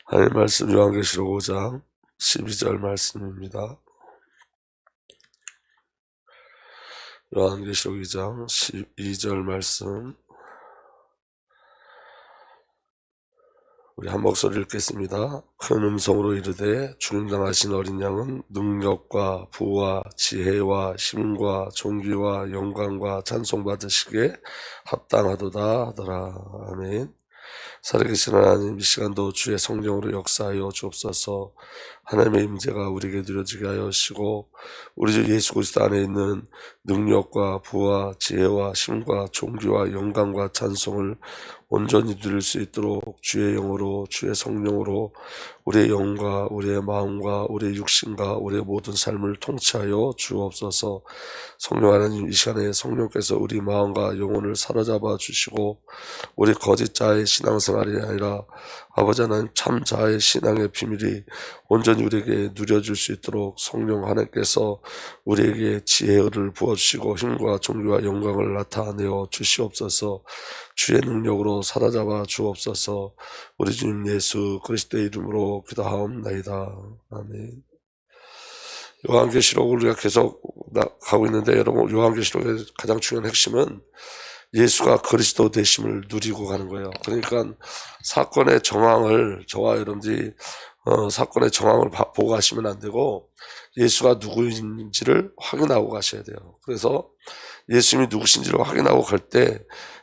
하나님 말씀 요한계시록 5장 12절 말씀입니다. 요한계시록 2장 12절 말씀 우리 한 목소리 읽겠습니다. 큰 음성으로 이르되 죽임당하신 어린 양은 능력과 부와 지혜와 힘과 존귀와 영광과 찬송 받으시기에 합당하도다 하더라. 아멘. 살아계신 하나님, 이 시간도 주의 성령으로 역사하여 주옵소서. 하나님의 임재가 우리에게 누려지게 하여 주시고 우리 주 예수 그리스도 안에 있는 능력과 부와 지혜와 힘과 존귀와 영광과 찬송을 온전히 누릴 수 있도록 주의 영으로 주의 성령으로 우리의 영과 우리의 마음과 우리의 육신과 우리의 모든 삶을 통치하여 주옵소서. 성령 하나님, 이 시간에 성령께서 우리 마음과 영혼을 사로잡아 주시고 우리 거짓 자의 신앙생활이 아니라 아버지 하나님 참 자의 신앙의 비밀이 온전히 우리에게 누려질 수 있도록 성령 하나님께서 우리에게 지혜를 부어주시고 힘과 존귀와 영광을 나타내어 주시옵소서. 주의 능력으로 사로잡아 주옵소서. 우리 주님 예수 그리스도의 이름으로 기도하옵나이다. 아멘. 요한계시록을 우리가 계속 가고 있는데, 여러분, 요한계시록의 가장 중요한 핵심은 예수가 그리스도 되심을 누리고 가는 거예요. 그러니까 사건의 정황을 저와 여러분들이 사건의 정황을 보고 가시면 안 되고 예수가 누구인지를 확인하고 가셔야 돼요. 그래서 예수님이 누구신지를 확인하고 갈 때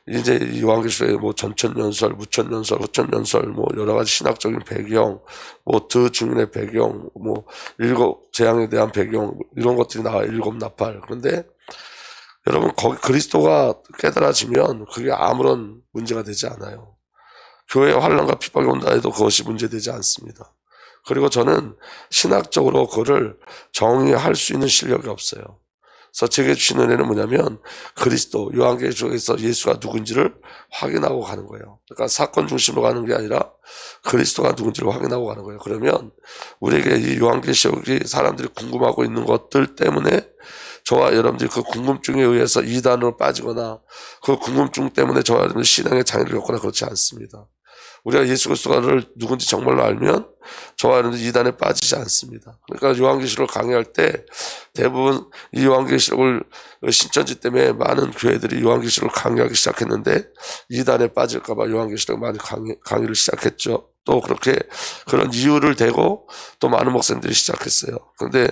이제 요한계시록에 뭐 전천연설, 무천연설, 후천연설, 뭐 여러 가지 신학적인 배경, 뭐 더 증인의 배경, 뭐 일곱 재앙에 대한 배경, 이런 것들이 나와. 일곱 나팔. 그런데 여러분, 거기 그리스도가 깨달아지면 그게 아무런 문제가 되지 않아요. 교회에 환난과 핍박이 온다 해도 그것이 문제되지 않습니다. 그리고 저는 신학적으로 그거를 정의할 수 있는 실력이 없어요. 그래서 제게 주신 은혜는 뭐냐면 그리스도, 요한계시록에서 예수가 누군지를 확인하고 가는 거예요. 그러니까 사건 중심으로 가는 게 아니라 그리스도가 누군지를 확인하고 가는 거예요. 그러면 우리에게 이 요한계시록이 사람들이 궁금하고 있는 것들 때문에 저와 여러분들이 그 궁금증에 의해서 이단으로 빠지거나 그 궁금증 때문에 저와 여러분들이 신앙의 장애를 겪거나 그렇지 않습니다. 우리가 예수 그리스도를 누군지 정말로 알면 저와 여러분들 이단에 빠지지 않습니다. 그러니까 요한계시록을 강의할 때 대부분 이 요한계시록을 신천지 때문에 많은 교회들이 요한계시록을 강의하기 시작했는데 이단에 빠질까봐 요한계시록을 많이 강의를 시작했죠. 또 그렇게 그런 이유를 대고 또 많은 목사님들이 시작했어요. 그런데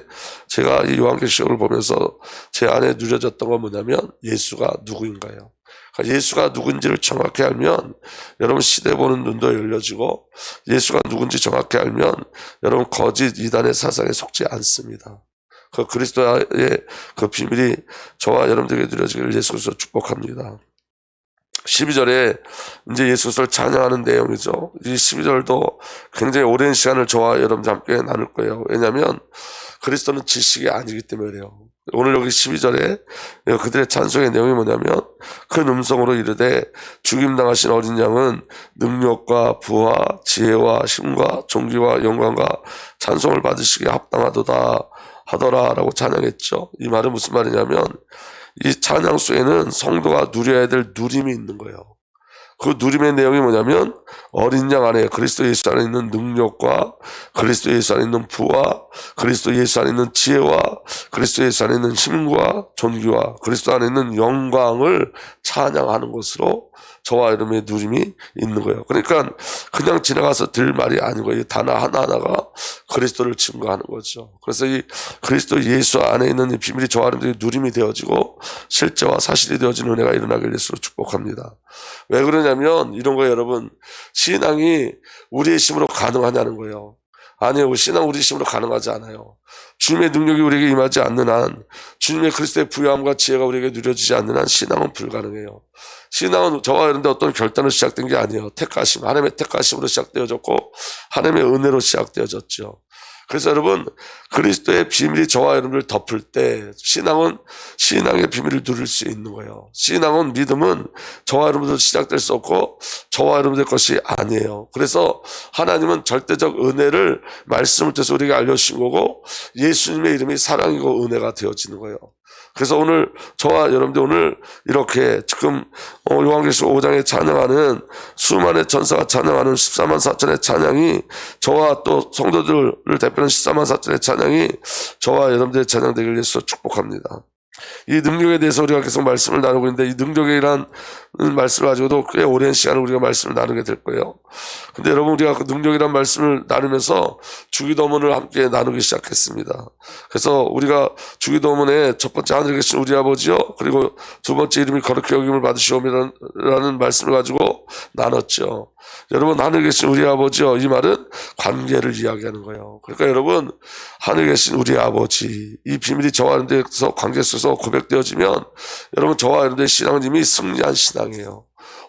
제가 이 요한계시록을 보면서 제 안에 누려졌던 건 뭐냐면 예수가 누구인가요? 그러니까 예수가 누군지를 정확히 알면 여러분 시대 보는 눈도 열려지고 예수가 누군지 정확히 알면 여러분 거짓 이단의 사상에 속지 않습니다. 그 그리스도의 그 비밀이 저와 여러분들에게 누려지기를 예수 그리스도 축복합니다. 12절에 이제 예수 그리스도를 찬양하는 내용이죠. 이 12절도 굉장히 오랜 시간을 저와 여러분들 함께 나눌 거예요. 왜냐하면 그리스도는 지식이 아니기 때문에 그래요. 오늘 여기 12절에 그들의 찬송의 내용이 뭐냐면 큰 음성으로 이르되 죽임당하신 어린 양은 능력과 부와 지혜와 힘과 존귀와 영광과 찬송을 받으시기에 합당하도다 하더라 라고 찬양했죠. 이 말은 무슨 말이냐면 이 찬양 속에는 성도가 누려야 될 누림이 있는 거예요. 그 누림의 내용이 뭐냐면 어린 양 안에 그리스도 예수 안에 있는 능력과 그리스도 예수 안에 있는 부와 그리스도 예수 안에 있는 지혜와 그리스도 예수 안에 있는 힘과 존귀와 그리스도 안에 있는 영광을 찬양하는 것으로 저와 여러분의 누림이 있는 거예요. 그러니까 그냥 지나가서 들 말이 아닌 거예요. 단어 하나하나가 그리스도를 증거하는 거죠. 그래서 이 그리스도 예수 안에 있는 이 비밀이 저와 여러분들의 누림이 되어지고 실제와 사실이 되어지는 은혜가 일어나길 예수로 축복합니다. 왜 그러냐면 이런 거예요, 여러분. 신앙이 우리의 힘으로 가능하냐는 거예요. 아니요, 신앙 우리 힘으로 가능하지 않아요. 주님의 능력이 우리에게 임하지 않는 한, 주님의 그리스도의 부요함과 지혜가 우리에게 누려지지 않는 한 신앙은 불가능해요. 신앙은 저와 여러분들 어떤 결단으로 시작된 게 아니에요. 택하심, 하나님의 택하심으로 시작되어졌고 하나님의 은혜로 시작되어졌죠. 그래서 여러분, 그리스도의 비밀이 저와 여러분을 덮을 때 신앙은 신앙의 비밀을 누릴 수 있는 거예요. 신앙은, 믿음은 저와 여러분들 시작될 수 없고 저와 여러분들 것이 아니에요. 그래서 하나님은 절대적 은혜를 말씀을 통해서 우리에게 알려주신 거고 예수님의 이름이 사랑이고 은혜가 되어지는 거예요. 그래서 오늘 저와 여러분들 오늘 이렇게 지금 요한계시록 5장에 찬양하는 수많은 전사가 찬양하는 14만 4천의 찬양이 저와 또 성도들을 대표하는 14만 4천의 찬양이 저와 여러분들의 찬양 되길 위해서 축복합니다. 이 능력에 대해서 우리가 계속 말씀을 나누고 있는데 이 능력이란 말씀을 가지고도 꽤 오랜 시간을 우리가 말씀을 나누게 될 거예요. 근데 여러분 우리가 그 능력이란 말씀을 나누면서 주기도문을 함께 나누기 시작했습니다. 그래서 우리가 주기도문에 첫 번째 하늘에 계신 우리 아버지요, 그리고 두 번째 이름이 거룩히 여김을 받으시오미라는 말씀을 가지고 나눴죠. 여러분 하늘에 계신 우리 아버지요, 이 말은 관계를 이야기하는 거예요. 그러니까 여러분 하늘에 계신 우리 아버지, 이 비밀이 저와 여러분들에서 관계 속에서 고백되어지면 여러분 저와 여러분들의 신앙은 이미 승리한 신앙이에요.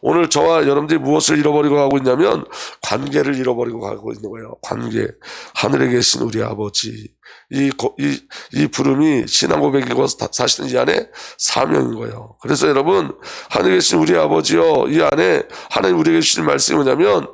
오늘 저와 여러분들이 무엇을 잃어버리고 가고 있냐면 관계를 잃어버리고 가고 있는 거예요. 관계. 하늘에 계신 우리 아버지. 이 부름이 신앙 고백이고 사실은 이 안에 사명인 거예요. 그래서 여러분 하늘에 계신 우리 아버지요, 이 안에 하나님 우리에게 주신 말씀이 뭐냐면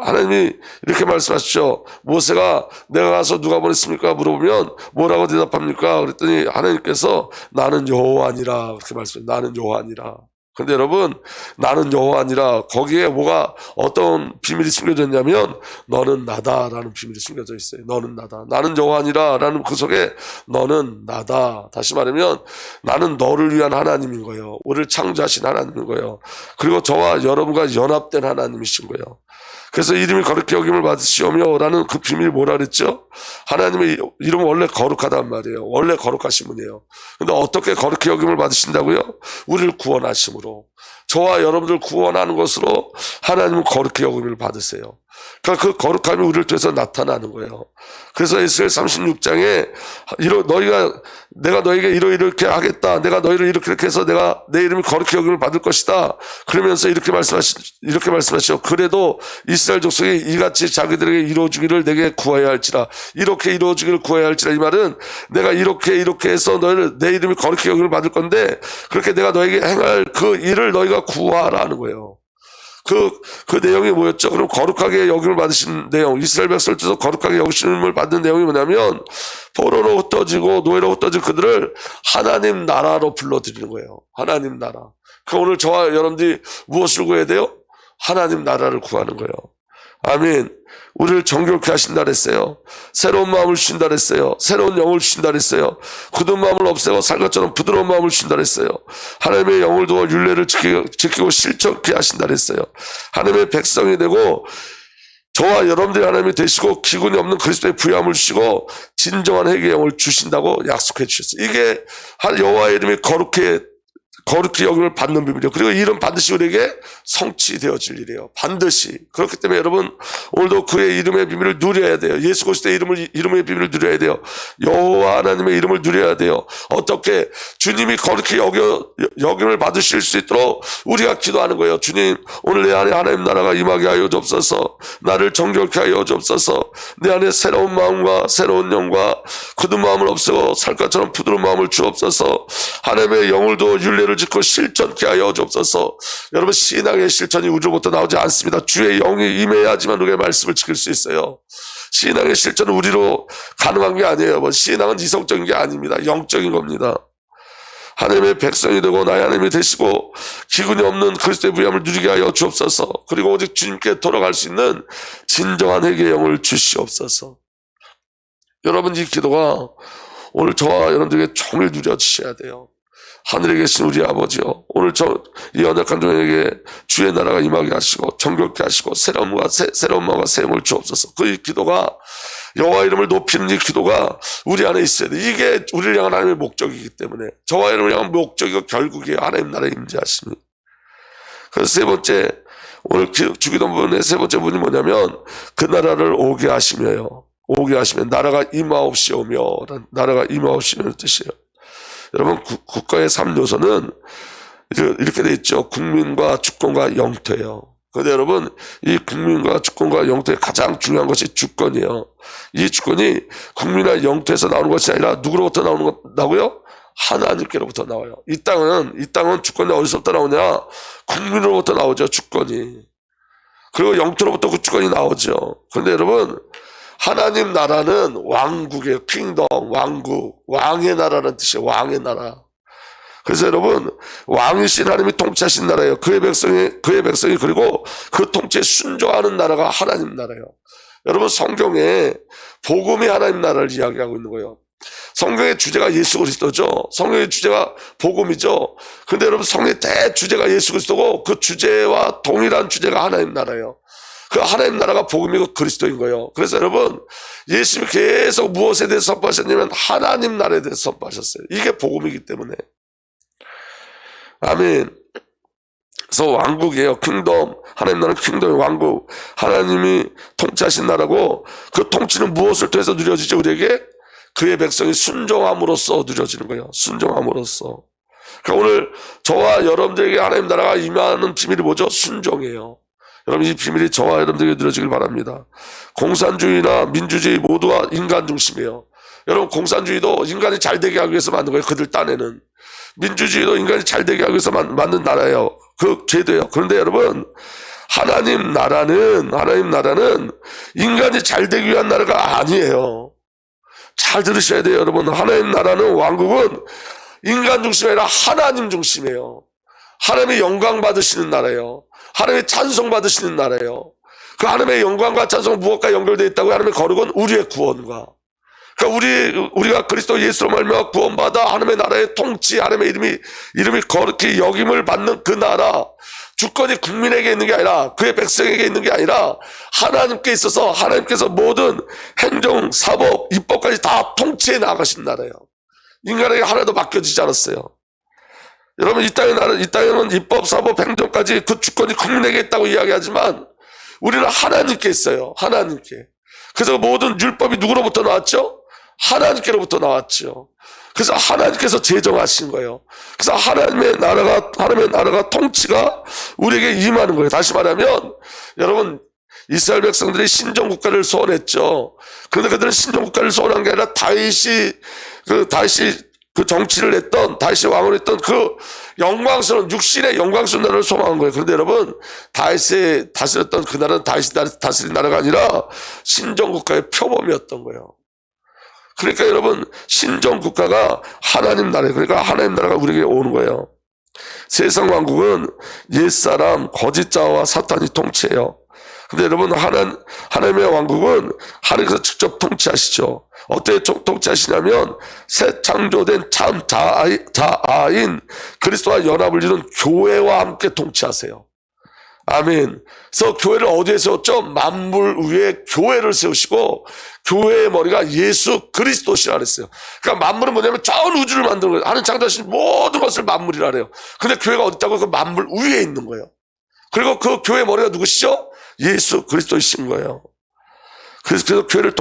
하나님이 이렇게 말씀하시죠. 모세가 내가 가서 누가 보냈습니까? 물어보면 뭐라고 대답합니까? 그랬더니 하나님께서 나는 여호와니라 그렇게 말씀해요. 나는 여호와니라. 근데 여러분 나는 여호와니라 거기에 뭐가 어떤 비밀이 숨겨졌냐면 너는 나다라는 비밀이 숨겨져 있어요. 너는 나다. 나는 여호와니라라는 그 속에 너는 나다. 다시 말하면 나는 너를 위한 하나님인 거예요. 우리를 창조하신 하나님인 거예요. 그리고 저와 여러분과 연합된 하나님이신 거예요. 그래서 이름이 거룩히 여김을 받으시오며 라는 그 비밀이 뭐라 그랬죠? 하나님의 이름은 원래 거룩하단 말이에요. 원래 거룩하신 분이에요. 근데 어떻게 거룩히 여김을 받으신다고요? 우리를 구원하심으로. 저와 여러분들 구원하는 것으로 하나님은 거룩히 여김을 받으세요. 그러니까 그 거룩함이 우리를 통해서 나타나는 거예요. 그래서 에스겔 36장에 내가 너에게 이렇게 하겠다. 내가 너희를 이렇게 해서 내가 내 이름이 거룩히 여김을 받을 것이다. 그러면서 이렇게 말씀하시죠. 그래도 이스라엘 족속이 이같이 자기들에게 이루어주기를 내게 구하여야 할지라. 이렇게 이루어주기를 구하여야 할지라. 이 말은 내가 이렇게 해서 너희를 내 이름이 거룩히 여김을 받을 건데 그렇게 내가 너에게 행할 그 일을 너희가 구하라는 거예요. 그 내용이 뭐였죠? 그럼 거룩하게 여김을 받으신 내용, 이스라엘 백성을 통해서 거룩하게 여김을 받는 내용이 뭐냐면 포로로 흩어지고 노예로 흩어진 그들을 하나님 나라로 불러들이는 거예요. 하나님 나라. 오늘 저와 여러분들이 무엇을 구해야 돼요? 하나님 나라를 구하는 거예요. 아멘. 우리를 정결케 하신다 그랬어요. 새로운 마음을 주신다 그랬어요. 새로운 영을 주신다 그랬어요. 굳은 마음을 없애고 살것처럼 부드러운 마음을 주신다 그랬어요. 하나님의 영을 두어 율례를 지키고 실천케 하신다 그랬어요. 하나님의 백성이 되고 저와 여러분들이 하나님이 되시고 기근이 없는 그리스도의 부유함을 주시고 진정한 회개의 영을 주신다고 약속해 주셨어요. 이게 여호와의 이름이 거룩히 여김을 받는 비밀이에요. 그리고 이 일은 반드시 우리에게 성취되어질 일이에요. 반드시. 그렇기 때문에 여러분 오늘도 그의 이름의 비밀을 누려야 돼요. 예수 그리스도의 이름의 비밀을 누려야 돼요. 여호와 하나님의 이름을 누려야 돼요. 어떻게? 주님이 거룩히 여김을 받으실 수 있도록 우리가 기도하는 거예요. 주님, 오늘 내 안에 하나님 나라가 임하게 하여 주옵소서. 나를 정결케 하여 주옵소서. 내 안에 새로운 마음과 새로운 영과 굳은 마음을 없애고 살 것처럼 부드러운 마음을 주옵소서. 하나님의 영을 두어 율례를 짓고 실천케 하여 주옵소서. 여러분 신앙의 실천이 우리로부터 나오지 않습니다. 주의 영이 임해야지만 우리의 말씀을 지킬 수 있어요. 신앙의 실천은 우리로 가능한 게 아니에요. 신앙은 이성적인 게 아닙니다. 영적인 겁니다. 하나님의 백성이 되고 나의 하나님이 되시고 기근이 없는 그리스도의 부유함을 누리게 하여 주옵소서. 그리고 오직 주님께 돌아갈 수 있는 진정한 회개의 영을 주시옵소서. 여러분 이 기도가 오늘 저와 여러분들에게 종일 누려지셔야 돼요. 하늘에 계신 우리 아버지요, 오늘 이 연약한 종에게 주의 나라가 임하게 하시고 정결케 하시고 새로운 마음과 새 영을 주옵소서. 그 기도가 여호와 이름을 높이는 이 기도가 우리 안에 있어야 돼. 이게 우리를 향한 하나님의 목적이기 때문에 저와 여러분을 향한 목적이고 결국에 하나님 나라의 임재하심이. 그래서 세 번째 오늘 주기도문의 세 번째 문이 뭐냐면 그 나라를 오게 하시며요. 오게 하시면 나라가 임하옵시오며 나라가 임하옵시오는 뜻이에요. 여러분 국가의 3요소는 이렇게 돼 있죠. 국민과 주권과 영토예요. 그런데 여러분 이 국민과 주권과 영토의 가장 중요한 것이 주권이에요. 이 주권이 국민과 영토에서 나오는 것이 아니라 누구로부터 나오고요? 하나님께로부터 나와요. 이 땅은 주권이 어디서부터 나오냐? 국민으로부터 나오죠. 주권이. 그리고 영토로부터 그 주권이 나오죠. 그런데 여러분 하나님 나라는 왕국의 킹덤, 왕국, 왕의 나라라는 뜻이에요. 왕의 나라. 그래서 여러분, 왕이신 하나님이 통치하신 나라예요. 그의 백성이 그리고 그 통치에 순종하는 나라가 하나님 나라예요. 여러분, 성경에 복음이 하나님 나라를 이야기하고 있는 거예요. 성경의 주제가 예수 그리스도죠. 성경의 주제가 복음이죠. 근데 여러분, 성경의 대주제가 예수 그리스도고 그 주제와 동일한 주제가 하나님 나라예요. 그 하나님 나라가 복음이고 그리스도인 거예요. 그래서 여러분, 예수님이 계속 무엇에 대해서 선포하셨냐면 하나님 나라에 대해서 선포하셨어요. 이게 복음이기 때문에. 아멘. 그래서 왕국이에요. 킹덤. 하나님 나라는 킹덤의 왕국. 하나님이 통치하신 나라고, 그 통치는 무엇을 통해서 누려지죠? 우리에게 그의 백성이 순종함으로써 누려지는 거예요. 순종함으로써. 그러니까 오늘 저와 여러분들에게 하나님 나라가 임하는 비밀이 뭐죠? 순종이에요. 여러분, 이 비밀이 저와 여러분들에게 누려지길 바랍니다. 공산주의나 민주주의 모두가 인간 중심이에요. 여러분, 공산주의도 인간이 잘 되게 하기 위해서 만든 거예요. 그들 딴에는. 민주주의도 인간이 잘 되게 하기 위해서 만든 나라예요. 그 제도예요. 그런데 여러분, 하나님 나라는 인간이 잘 되기 위한 나라가 아니에요. 잘 들으셔야 돼요, 여러분. 하나님 나라는, 왕국은 인간 중심이 아니라 하나님 중심이에요. 하나님의 영광 받으시는 나라예요. 하나님의 찬송 받으시는 나라예요. 그 하나님의 영광과 찬송은 무엇과 연결되어 있다고요? 하나님의 거룩은 우리의 구원과. 그러니까 우리가 그리스도 예수로 말미암아 구원받아 하나님의 나라의 통치, 하나님의 이름이 거룩히 여김을 받는 그 나라, 주권이 국민에게 있는 게 아니라, 그의 백성에게 있는 게 아니라 하나님께 있어서 하나님께서 모든 행정, 사법, 입법까지 다 통치해 나가신 나라예요. 인간에게 하나도 맡겨지지 않았어요. 여러분, 이 땅에는 입법, 사법, 행정까지 그 주권이 국민에게 있다고 이야기하지만 우리는 하나님께 있어요. 하나님께. 그래서 모든 율법이 누구로부터 나왔죠? 하나님께로부터 나왔죠. 그래서 하나님께서 제정하신 거예요. 그래서 하나님의 나라가 통치가 우리에게 임하는 거예요. 다시 말하면, 여러분, 이스라엘 백성들이 신정국가를 소원했죠. 그런데 그들은 신정국가를 소원한 게 아니라 다윗이 그 정치를 했던, 다윗이 왕을 했던 그 영광스러운, 육신의 영광스러운 나라를 소망한 거예요. 그런데 여러분, 다윗이 다스렸던 그 나라는 다윗이 다스린 나라가 아니라 신정국가의 표범이었던 거예요. 그러니까 여러분, 신정국가가 하나님 나라예요. 그러니까 하나님 나라가 우리에게 오는 거예요. 세상 왕국은 옛사람, 거짓자와 사탄이 통치해요. 근데 여러분, 하나님의 왕국은 하나님께서 직접 통치하시죠. 어떻게 통치하시냐면, 새 창조된 참 자아인 그리스도와 연합을 이룬 교회와 함께 통치하세요. 아멘. 그래서 교회를 어디에 세웠죠? 만물 위에 교회를 세우시고, 교회의 머리가 예수 그리스도시라 그랬어요. 그러니까 만물은 뭐냐면 전 우주를 만드는 거예요. 하나님 창조하신 모든 것을 만물이라 그래요. 근데 교회가 어디 있다고? 그 만물 위에 있는 거예요. 그리고 그 교회의 머리가 누구시죠? 예수 그리스도이신 거예요. 그래서 교회를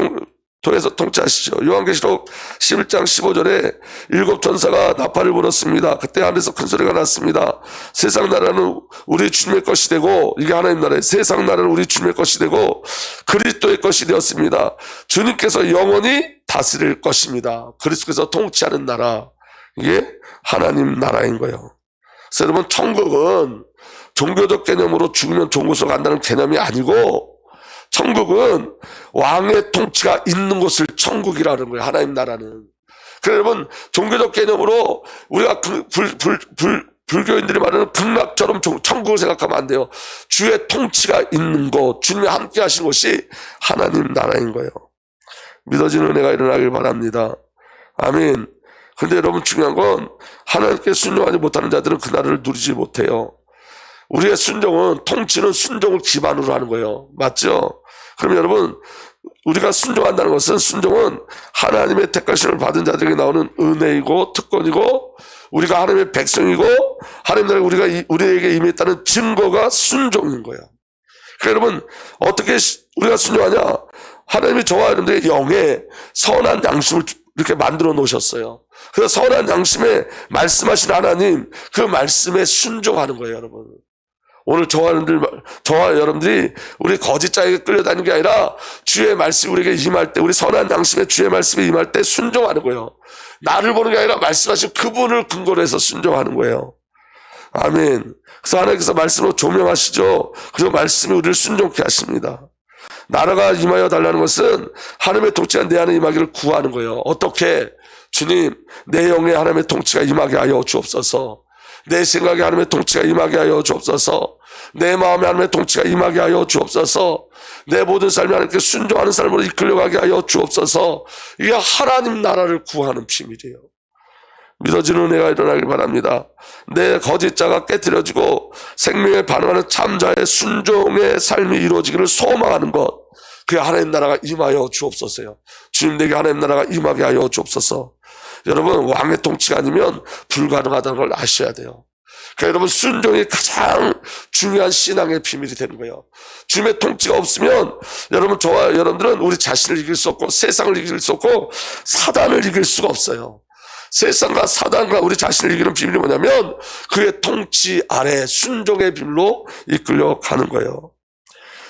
통해서 통치하시죠. 요한계시록 11장 15절에 7 천사가 나팔을 불었습니다. 그때 하늘에서 큰 소리가 났습니다. 세상 나라는 우리 주님의 것이 되고, 이게 하나님 나라예요. 세상 나라는 우리 주님의 것이 되고 그리스도의 것이 되었습니다. 주님께서 영원히 다스릴 것입니다. 그리스도께서 통치하는 나라, 이게 하나님 나라인 거예요. 그래서 여러분, 천국은 종교적 개념으로 죽으면 좋은 곳으로 간다는 개념이 아니고, 천국은 왕의 통치가 있는 곳을 천국이라는 거예요. 하나님 나라는. 그래서 여러분, 종교적 개념으로 우리가 불교인들이 말하는 극락처럼 천국을 생각하면 안 돼요. 주의 통치가 있는 곳, 주님이 함께 하신 곳이 하나님 나라인 거예요. 믿어지는 은혜가 일어나길 바랍니다. 아멘. 근데 여러분, 중요한 건 하나님께 순종하지 못하는 자들은 그 나라를 누리지 못해요. 우리의 순종은, 통치는 순종을 기반으로 하는 거예요. 맞죠? 그럼 여러분, 우리가 순종한다는 것은, 순종은 하나님의 택하심을 받은 자들에게 나오는 은혜이고 특권이고, 우리가 하나님의 백성이고 하나님 나라가 우리에게 임했다는 증거가 순종인 거예요. 그러니까 여러분, 어떻게 우리가 순종하냐? 하나님이 저와 여러분들의 영에 선한 양심을 이렇게 만들어 놓으셨어요. 그래서 선한 양심에 말씀하신 하나님, 그 말씀에 순종하는 거예요, 여러분. 오늘 저와 여러분들이 우리 거짓자에게 끌려다니는 게 아니라 주의 말씀이 우리에게 임할 때, 우리 선한 양심에 주의 말씀이 임할 때 순종하는 거예요. 나를 보는 게 아니라 말씀하신 그분을 근거로 해서 순종하는 거예요. 아멘. 그래서 하나님께서 말씀으로 조명하시죠. 그리고 말씀이 우리를 순종케 하십니다. 나라가 임하여 달라는 것은 하나님의 통치가 내 안에 임하기를 구하는 거예요. 어떻게? 주님, 내 영에 하나님의 통치가 임하게 하여 주옵소서. 내 생각에 하나님의 통치가 임하게 하여 주옵소서. 내 마음에 하나님의 통치가 임하게 하여 주옵소서. 내 모든 삶이 하나님께 순종하는 삶으로 이끌려가게 하여 주옵소서. 이게 하나님 나라를 구하는 비밀이에요. 믿어지는 은혜가 일어나길 바랍니다. 내 거짓자가 깨트려지고 생명에 반응하는 참자의 순종의 삶이 이루어지기를 소망하는 것, 그게 하나님 나라가 임하여 주옵소서요. 주님, 내게 하나님 나라가 임하게 하여 주옵소서. 여러분, 왕의 통치가 아니면 불가능하다는 걸 아셔야 돼요. 그러니까 여러분, 순종이 가장 중요한 신앙의 비밀이 되는 거예요. 주님의 통치가 없으면 여러분, 저와 여러분들은 우리 자신을 이길 수 없고 세상을 이길 수 없고 사단을 이길 수가 없어요. 세상과 사단과 우리 자신을 이기는 비밀이 뭐냐면 그의 통치 아래 순종의 비밀로 이끌려 가는 거예요.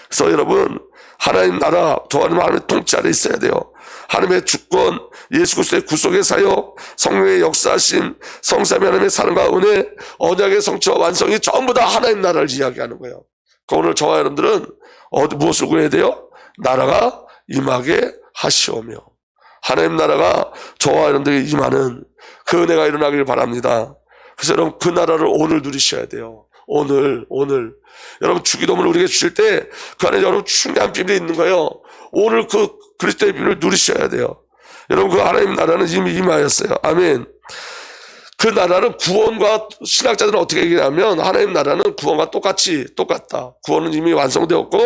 그래서 여러분, 하나님 나라, 하나님의 통치 아래 있어야 돼요. 하나님의 주권, 예수 그리스도의 구속의 사역, 성령의 역사하심, 성삼위 하나님의 사랑과 은혜, 언약의 성취와 완성이 전부 다 하나님 나라를 이야기하는 거예요. 그러니까 오늘 저와 여러분들은 무엇을 구해야 돼요? 나라가 임하게 하시오며, 하나님 나라가 저와 여러분들에게 임하는 그 은혜가 일어나길 바랍니다. 그래서 여러분, 그 나라를 오늘 누리셔야 돼요. 오늘. 여러분, 주기도문을 우리에게 주실 때 그 안에 여러분 중요한 비밀이 있는 거예요. 오늘 그 그리스도의 비밀을 누리셔야 돼요. 여러분, 그 하나님 나라는 이미 임하였어요. 아멘. 그 나라는 구원과, 신학자들은 어떻게 얘기하냐면 하나님 나라는 구원과 똑같다. 구원은 이미 완성되었고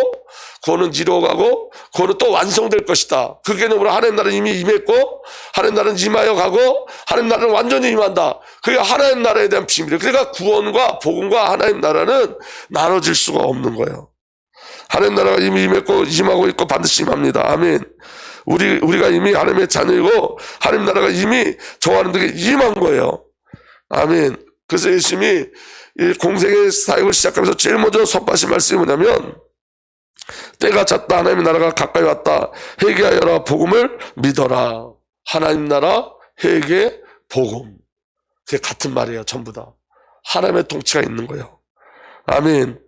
구원은 이루어가고 구원은 또 완성될 것이다. 그 개념으로 하나님 나라는 이미 임했고 하나님 나라는 임하여 가고 하나님 나라는 완전히 임한다. 그게 하나님 나라에 대한 비밀이에요. 그러니까 구원과 복음과 하나님 나라는 나눠질 수가 없는 거예요. 하나님 나라가 이미 임했고 임하고 있고 반드시 임합니다. 아멘. 우리가 이미 하나님의 자녀이고 하나님 나라가 이미 저와 여러분들에게 임한 거예요. 아멘. 그래서 예수님이 이 공생의 사역을 시작하면서 제일 먼저 선포하신 말씀이 뭐냐면 때가 찼다, 하나님의 나라가 가까이 왔다, 회개하여라, 복음을 믿어라. 하나님 나라, 회개, 복음, 그게 같은 말이에요. 전부 다 하나님의 통치가 있는 거예요. 아멘.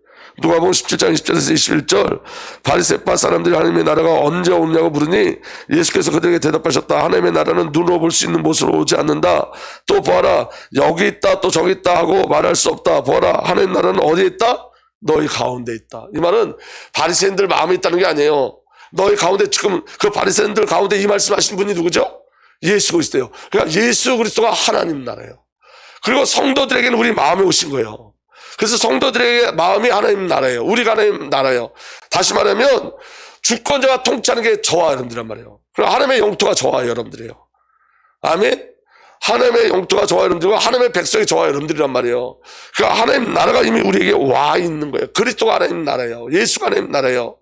누가복음 17장 20절에서 21절, 바리새파 사람들이 하나님의 나라가 언제 오냐고 물으니 예수께서 그들에게 대답하셨다. 하나님의 나라는 눈으로 볼 수 있는 모습으로 오지 않는다. 또 보아라, 여기 있다, 또 저기 있다 하고 말할 수 없다. 보아라, 하나님 나라는 어디에 있다? 너희 가운데 있다. 이 말은 바리새인들 마음에 있다는 게 아니에요. 너희 가운데, 지금 그 바리새인들 가운데 이 말씀하신 분이 누구죠? 예수 그리스도예요. 그러니까 예수 그리스도가 하나님 나라예요. 그리고 성도들에게는 우리 마음에 오신 거예요. 그래서 성도들에게 마음이 하나님 나라예요. 우리가 하나님 나라예요. 다시 말하면 주권자가 통치하는 게 저와 여러분들이란 말이에요. 그리고 하나님의 영토가 저와 여러분들이에요. 아멘. 하나님의 영토가 저와 여러분들이고 하나님의 백성이 저와 여러분들이란 말이에요. 그러니까 하나님 나라가 이미 우리에게 와 있는 거예요. 그리스도가 하나님 나라예요. 예수가 하나님 나라예요.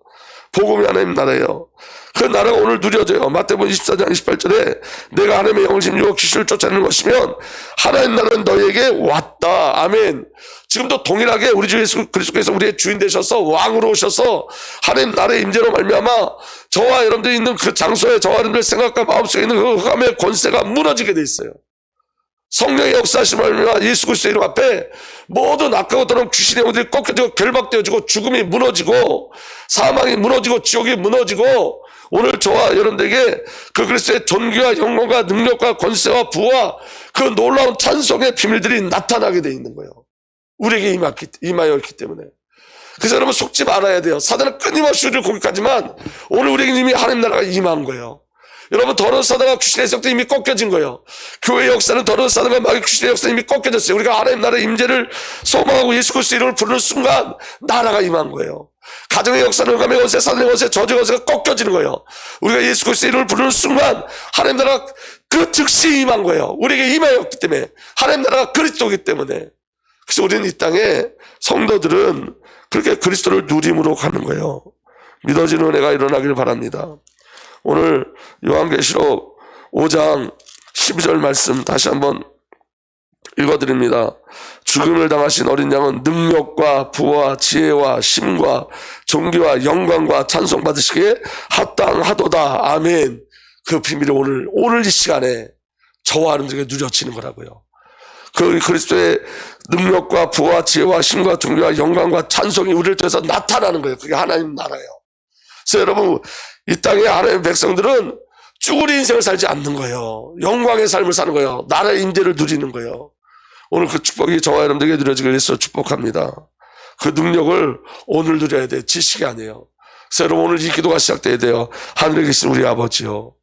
복음이 하나님 나라예요. 그 나라가 오늘 누려져요. 마태복음 24장 28절에 내가 하나님의 영을 힘주고 귀신을 쫓아내는 것이면 하나님 나라는 너희에게 왔다. 아멘. 지금도 동일하게 우리 주 예수 그리스도께서 우리의 주인 되셔서 왕으로 오셔서 하나님 나라의 임재로 말미암아 저와 여러분들이 있는 그 장소에 저와 여러분들의 생각과 마음속에 있는 그 흑암의 권세가 무너지게 돼 있어요. 성령의 역사하심 말미암아 예수 그리스도 이름 앞에 모든 악하고 더러운 귀신의 영들이 꺾여지고 결박되어지고 죽음이 무너지고 사망이 무너지고 지옥이 무너지고 오늘 저와 여러분들에게 그 그리스도의 존귀와 영광과 능력과 권세와 부와 그 놀라운 찬송의 비밀들이 나타나게 돼 있는 거예요. 우리에게 임하여 있기 때문에. 그래서 여러분 속지 말아야 돼요. 사단은 끊임없이 우리를 공격하지만 오늘 우리에게 이미 하나님 나라가 임한 거예요. 여러분, 더러운 사단과 귀신의 세력도 이미 꺾여진 거예요. 교회의 역사는 더러운 사단과 마귀 귀신의 역사는 이미 꺾여졌어요. 우리가 하나님 나라의 임재를 소망하고 예수 그리스도 이름을 부르는 순간 나라가 임한 거예요. 가정의 역사는 흑암의 권세, 사단의 권세, 저주의 권세가 꺾여지는 거예요. 우리가 예수 그리스도 이름을 부르는 순간 하나님 나라가 그 즉시 임한 거예요. 우리에게 임하였기 때문에. 하나님 나라가 그리스도이기 때문에. 그래서 우리는 이 땅에 성도들은 그렇게 그리스도를 누림으로 가는 거예요. 믿어지는 은혜가 일어나길 바랍니다. 오늘 요한계시록 5장 12절 말씀 다시 한번 읽어드립니다. 죽음을 당하신 어린 양은 능력과 부와 지혜와 힘과 존귀와 영광과 찬송 받으시기에 합당하도다. 아멘. 그 비밀이 오늘 이 시간에 저와 여러분들에게 누려지는 거라고요. 그 그리스도의 능력과 부와 지혜와 힘과 존귀와 영광과 찬송이 우리를 통해서 나타나는 거예요. 그게 하나님 나라예요. 그래서 여러분, 이 땅의 하나님의 백성들은 쭈구리 인생을 살지 않는 거예요. 영광의 삶을 사는 거예요. 나라의 임재를 누리는 거예요. 오늘 그 축복이 저와 여러분들에게 누려지길 위해서 축복합니다. 그 능력을 오늘 누려야 돼. 지식이 아니에요. 그래서 여러분, 오늘 이 기도가 시작돼야 돼요. 하늘에 계신 우리 아버지요,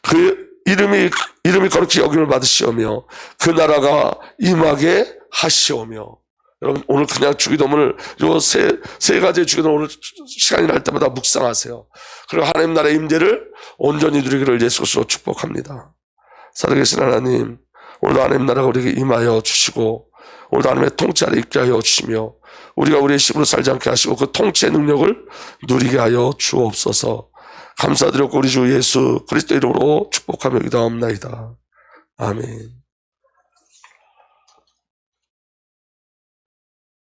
그 이름이 거룩히 여김을 받으시오며 그 나라가 임하게 하시오며. 여러분, 오늘 그냥 주기도문을 요 세 가지의 주기도문 오늘 시간이 날 때마다 묵상하세요. 그리고 하나님 나라의 임재를 온전히 누리기를 예수 그리스도로 축복합니다. 살아계신 하나님, 오늘도 하나님 나라가 우리에게 임하여 주시고 오늘도 하나님의 통치 아래 있게 하여 주시며 우리가 우리의 힘으로 살지 않게 하시고 그 통치의 능력을 누리게 하여 주옵소서. 감사드렸고 우리 주 예수 그리스도 이름으로 축복하며 기도하옵나이다. 아멘.